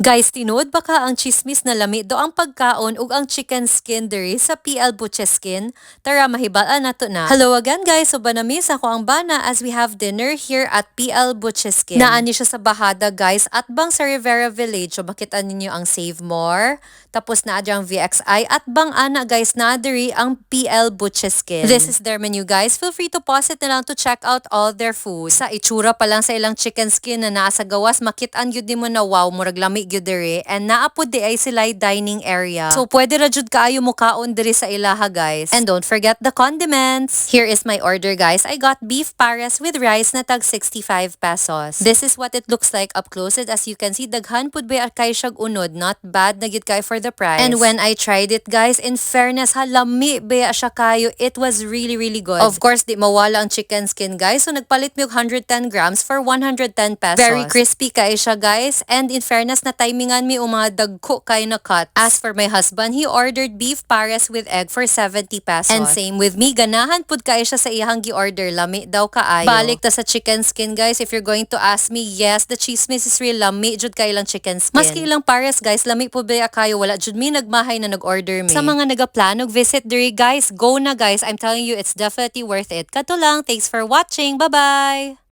Guys, tinuod baka ang chismis na lami do ang pagkaon ug ang chicken skin diri sa PL Butches Skin. Tara mahibal-an nato na. Hello again guys, so banamis ako ang bana as we have dinner here at PL Butches Skin. Naani siya sa Bahada guys at bang sa Rivera Village. So makita ninyo ang Save More. Tapos na ang VXI at bang ana guys na diri ang PL Butches Skin. This is their menu guys. Feel free to pause it na lang to check out all their food. Sa itsura pa lang sa ilang chicken skin na naa sa gawas, makit-an yun mo na wow, murag lami gyud diri and naapod di ay sila dining area. So pwede ra jud kaayo mo kaon diri sa ilaha guys. And don't forget the condiments. Here is my order guys. I got beef pares with rice na tag 65 pesos. This is what it looks like up close. And as you can see, daghan pud ba kay siyag unod. Not bad na gyud kay for the price. And when I tried it guys, in fairness ha, lami ba siya kayo. It was really good. Of course, di mawala ang chicken skin guys. So nagpalit mi og 110 grams for 110 pesos. Very crispy kay siya guys. And in fairness na timingan mi mga dagko kay na cut. As for my husband, he ordered beef pares with egg for 70 pesos. And same with me, ganahan pud kay siya sa iyang gi-order. Lami daw kaayo. Balik ta sa chicken skin guys. If you're going to ask me, yes, the chismis is real lami jud kay ilang chicken skin. Maski ilang pares guys, lami pud ba kayo, wala jud mi nagmahay na nag-order mi. Sa mga nagaplanog visit diri guys, go na guys. I'm telling you, it's definitely worth it. Kato lang, thanks for watching. Bye-bye!